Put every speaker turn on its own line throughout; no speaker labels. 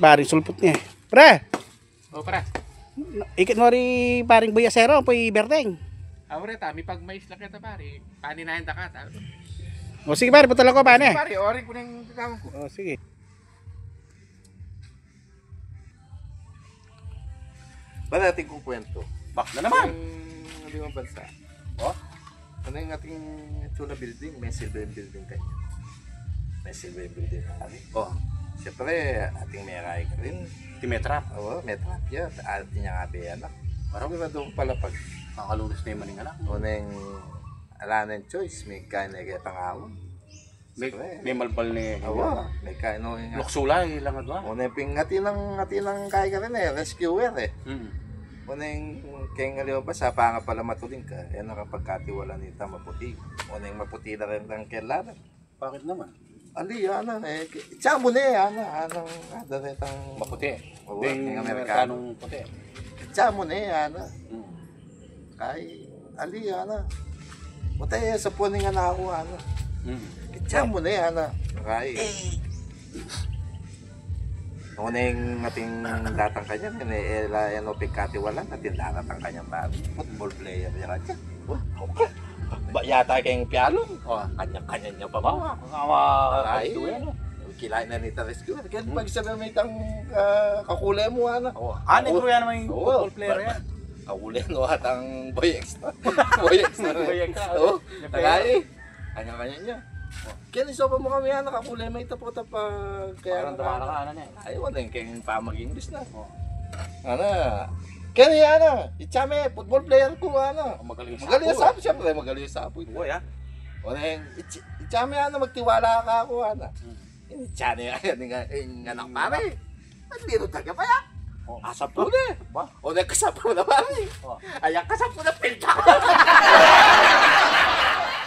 paring sulpot niya. Pre!
O, para.
Ikit mo rin paring buyasero, po'y berdeng.
Awre, mi pag mais lang kita, pare. Paninahin ta ka, ta.
O sige pare, putol ako paano eh.
Pare, orin ko nang tawag ko.
O sige.
Ba natin kung kwento?
Bak na naman.
Ang limang bansa.
Oh?
Ano yung ating Tuna building? May silver building kayo. May silver building kami.
Oh,
Siyempre, ating meray ka rin.
timetra.
Oo, may trap yan. Ating niya nga ba yan. Parang may doon pala pag
Makalunos na yung maning anak.
unang ala ng choice. May kain na kaya pangawon.
May malbal ni.
Oo, may kain na yung
Luksulay lang adwa.
unang ngati ng kain ka rin eh. Rescuer eh. Unang kaya nga ba sa panga pala matuling ka. Yan nakapagkatiwala nita maputi. Unang maputi na rin ng kailangan.
Bakit naman?
Ali, ano eh. Tsamo na eh. Anong adaretang
Maputi.
Oo,
Yung
yung Amerikano.
Amerikanong puti.
Tsamo na eh. Kay ali, Matay sa puning nga ako, Tsamo na eh. Kay unang ating datang kanya, yan o pigkatiwalan, ating datang kanyang babi. Football player yan kanya. Okay. Ba yata kayong piano? Kanya-kanya niya pa ba? Ay, kilain na ni Rescuer. Kaya pag sabi may itang kakulay mo,
Ano ko yan naman yung football player yan?
Kakulay no atang boy extra. Boy extra. Oo. Tagay. Kanya-kanya niya. Kaya nisopa mo kami yan, nakakulay may tapota pa. Kaya
Parang tumarakanan eh.
ay, wala yung kayong pamag-English na. Kaya niya, Ichame, football player ko,
Magaling
Magaling sa apo, siyempre, magaling sa apo.
Boy ah.
Wala yung, Ichame, magtiwala ka ako, Ichame, yung anak pare. At dito taga pa yan. Kasapo na. O nagkasapo na pare. Ayan, kasapo na pinta.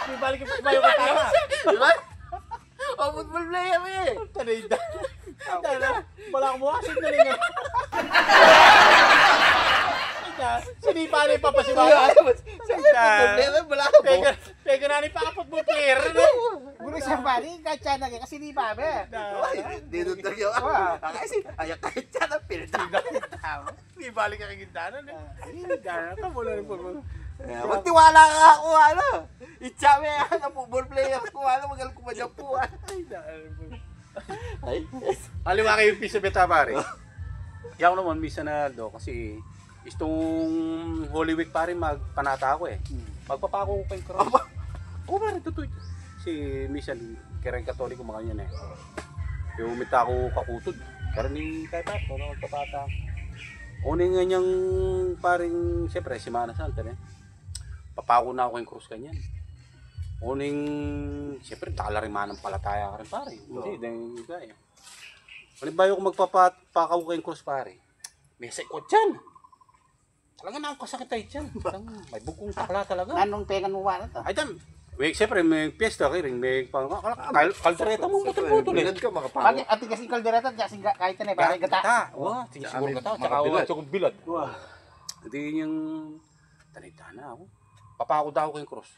May balik yung tama.
Di ba? O football player eh.
Tanay wala akong bukasin na rin. Sinipa na yung papasiwala.
Football player, wala ka po.
Pega na ni pa-football player. Guru siya pa rin, kacya na kasi ni Pabe.
Dito tayo. Kasi, ayan, kahit siya na pinta.
May balik ka kagintana. Gana ka, wala rin po.
Magtiwala ka ako, Ichame, football player ko, magaling ko madyapuan. Ay,
Aliwa kayo yung pisa beta pare. Yan naman, misa na do kasi itong Holy Week pare magpanata ako eh. Magpapako ko kay cross. Oo pare, totoo. Si misa kereng katoliko mga yan eh. Yung umita ako kakutod. Karon ni kay Papo, magpapata. Uning nga niyang paring, siyempre, Semana Santa eh. Papako na ako kay cross kanyan. Uning, siyempre, talariman ng palataya ka rin pare. Hindi, dahil kaya. Halimbawa ko magpapakaw kayong cross pare. May saikot dyan. Talaga na akong kasakit tayo dyan. May bugong takla talaga.
Anong pengan mo ba ito?
Ay dyan. Siyempre, may piyesta kayo rin. May kaldereta mo putol-putol eh.
bilad ka makapawa.
Bakit ati kasi kaldereta kasi kahit na parang gata.
Wah, siguro gata. Tsaka ako bilad. Wah. Hindi yung tanay-tana ako. Papako daw ko yung cross.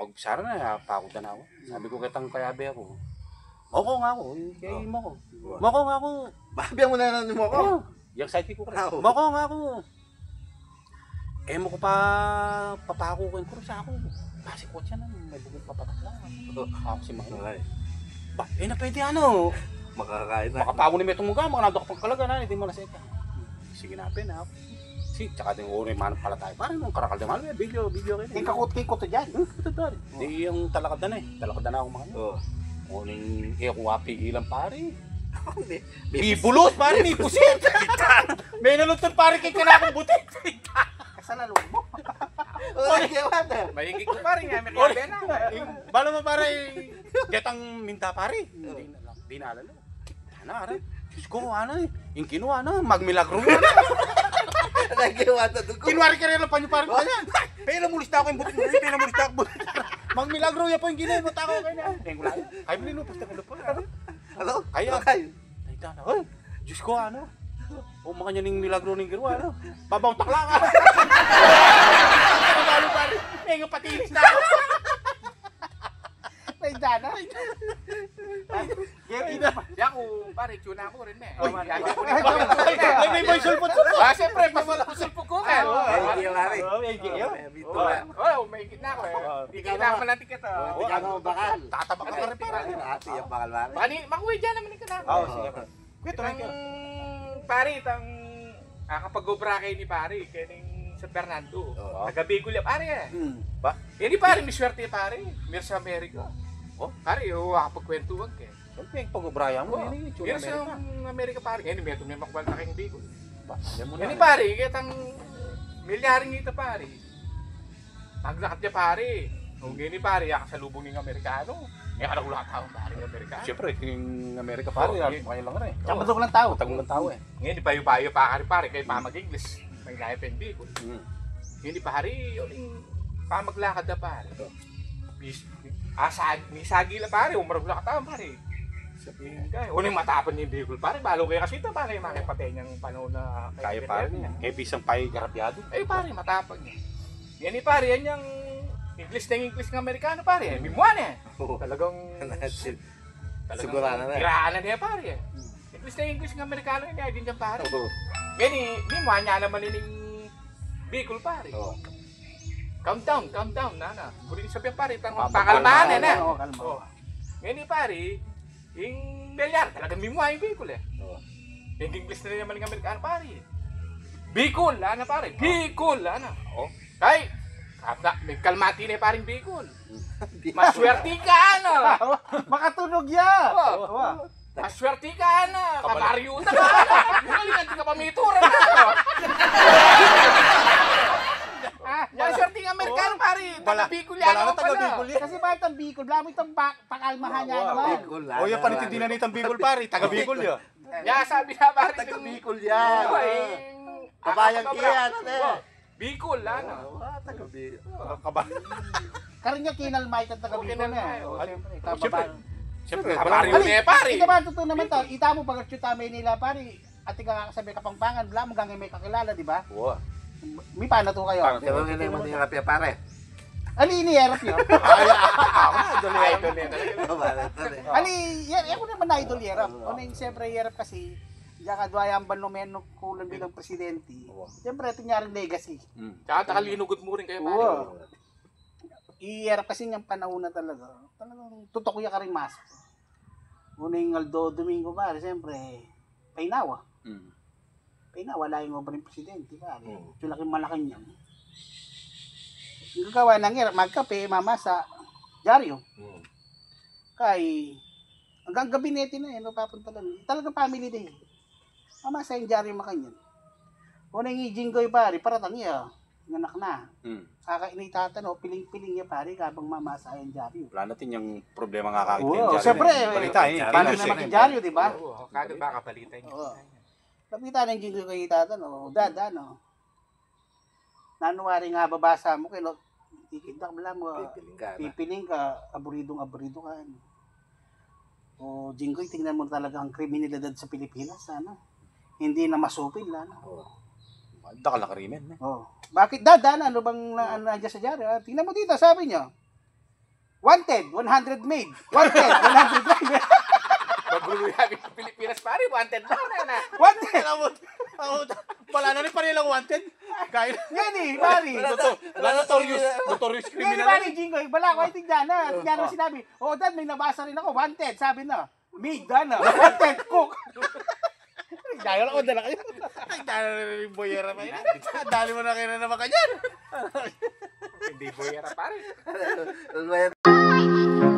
Huwag sara na, papako na ako. Sabi ko kitang kayabe ako. Moko nga ako. Kaya moko. Moko nga ako.
Babiyan mo na mo ako.
Yung sidekick ko kasi. Moko nga ako. Mo ko pa papako ko yung cross ako. Pasikot siya na. May bugong papatak lang. Ako si Mahal. Ba, na pwede ano.
Makakain na.
Makapago ni Metong Muga, mga nadok pagkalaga na, hindi mo na seta. Sige na, na. Tsaka din uri man pala tayo. Parang nung karakal din malo, video kayo.
Yung kakut-kikot to dyan.
Ito to. Di yung talakad na eh. Talakad na ako mga ano. Uling wapi ilang pare. Bibulot pare, may pusit. May nalutod pare kay kanakong butit.
Kasalalong mo.
Mahigit ko pare nga, may kabe na.
Balo mo pare, getang minta pare. Di na alala. Ano pare? Diyos ko, yung kinuha magmilagro mo Kinuwari ka rin lang pa niyo parang kanya. Pero mulista ako yung butik mo. Pero mulista ako butik. Magmilagro yan po yung ginay mo. Tako kayo na. Ay, linupos na ko pa.
Ano?
Kaya. Naita na. Ay, Diyos ko o mga nyo ning milagro ning ginawa. Babaw takla ka. Ano pare? Yung patilis na ako.
May tigdanan.
Yan ko, pare, tuna ako rin eh.
Uy,
Yan ko
May may sulpot.
siyempre, pasulpok ko ka.
Ay, yung pare. Bito na.
Oh, may gitna ko eh. Hindi kailangan mo lang tiket.
Ikaw mo bakal.
Tatabak ka pa rin pare.
Ate yung bakal pare.
Makuwi dyan naman yung kanaka.
Oo, sige pare. Kwento na
Itang, pare, itang kapag-gobra kayo ni pare, kayo sa Fernando.
Oo.
Taga-Bicol yan, pare eh.
Ba?
Yan di pare, may swerte pare. Meron sa Amerika.
Oh?
Pare, kapagkwentuhan ka eh.
Siyempre, yung pag-ubraya mo,
Oh,
yan yung tsura
meron sa
Amerika.
Amerika pare. Yan, may makubalta kayong Bicol.
Ba, yan mo
Yan
na.
di pare, kitang milyaring ito pare. Naglakad niya pare. Kung ganyan pare, kasalubong ng Amerikano. Eh, alam ko lahat taong pare ng Amerikano.
Siyempre, yung Amerika pare,
Oh,
kayo lang rin.
Tsaka bato ko ng tao.
Tagong ng tao eh.
Ngayon, di payo-payo pa ka rin pare, kayo pa mag-English. May life and Bicol. Ngayon, di pare, yung pamaglakad na pare. May sagi lang pare, umarag lang ka pare. Sabihin ka, unang matapan niya yung Bicol pare, balo kayo kasi ito pare, makipatay niyang panahon na
Kaya pare niya. Eh, bisang pay garabyado.
Eh pare, matapang niya. Yan ni pare, yan yung English ng Amerikano pare, mimuan eh. Talagang
Sigurado na.
tiraan na niya pare eh. English ng Amerikano yun, din dyan pare. Yan eh, mimuan niya naman yung Bicol pare. Countdown, nana. Buli sabihin pare, pakalmahan eh na.
Oo, kalma.
Oh. Ngayon ni pare, yung Belyar, talagang mimuha yung Bicol eh. Yung English na naman ng Amerikano pare. Bicol, ana pare. Bicol, ana. Oh. Kay, may kalmati na paring Bicol. Maswerte ka, ana.
Makatunog yan.
Oh. Maswerte ka, ana. Kabaryuta ka, ana. Galing, hindi ka pamitura na. Yan, swerte ng Amerikano pare. Taga-Bicol yan.
Wala na taga-Bicol yan.
Kasi bakit ang Bicol? Blamo itong pakalmahan niya naman.
Bicol.
O yan, panitindihan na itang Bicol pare. Taga-Bicol yun.
Yan, sabi na pare.
Taga-Bicol yan. Kabayang iyan.
Bicol, ano?
Kaba.
Karin niya kinalmay itong taga
Okay
Bicol
na
na.
tayo.
Oo, siyempre.
Siyempre. Siyempre,
Kabaryo na eh, pare.
Ito ba totoo naman to? Ita mo pag tamay nila pare. At ikakasabi kapangpangan, blamo gang may kakilala, di ba?
Wow.
May paano to kayo?
Paano?
Pero hindi mo nila pare.
Ali, iniyerap niyo.
Ay, ito na
Ali, ako naman na idol yerap. Ano yung siyempre yerap kasi, diyan kadwayang banomeno kulang bilang presidente. Siyempre, ito niyang legacy.
Tsaka nakalinugot mo rin kayo, pare.
Oo. Iyerap kasi niyang panahon na talaga. Talagang tutok niya ka rin mas. Una yung Aldo Domingo pare, siyempre, painawa. Painawa, wala yung obring presidente pare. Ito malaking niyan. Yung gagawa ng hirap, magkape, mamasa, dyaryo. Kay, hanggang gabinete na yun, papunta lang. Talagang family din. Mamasa yung dyaryo makanyan. Una yung Jinggoy pare, paratang niya, nanak na. Kakainay tatano, piling-piling niya pare, habang mamasa yung dyaryo.
Wala natin yung problema nga kakit.
Oo, siyempre.
Balita eh.
Paano
Kilos
na
eh.
making dyaryo, di ba?
Oo, kagad ba kapalitan niyo?
Oo. Lapitan ng Jinggoy kay tatano, dada, no? Nanuwari nga babasa mo, kaya ikindak mo lang mo, pipiling ka, aburido ka. Ano. O Jinggoy, tingnan mo talaga ang kriminalidad sa Pilipinas, ano? Hindi na masupil, ano?
Manda ka lang krimen.
Oh. Bakit dada, ano bang nandiyan sa dyaryo? Tingnan mo dito, sabi niya. Wanted, 100 made. Wanted, 100 made.
Magulo yan sa Pilipinas, pare. Wanted na.
Wanted!
Wala na rin pa nilang wanted. Kaya
Yan eh, pare.
notorious
Yan eh,
criminal.
pare, Jinggoy. Bala ko, ay tignan na. Tignan mo sinabi. Oh, dad, may nabasa rin ako. Wanted, sabi na. Made, na. Wanted, cook. Dahil ako, dala kayo.
Ay, dali na rin boyera pa yun. Dali mo na kayo na naman kanyan.
Hindi boyera, pare.
Ano ba yan?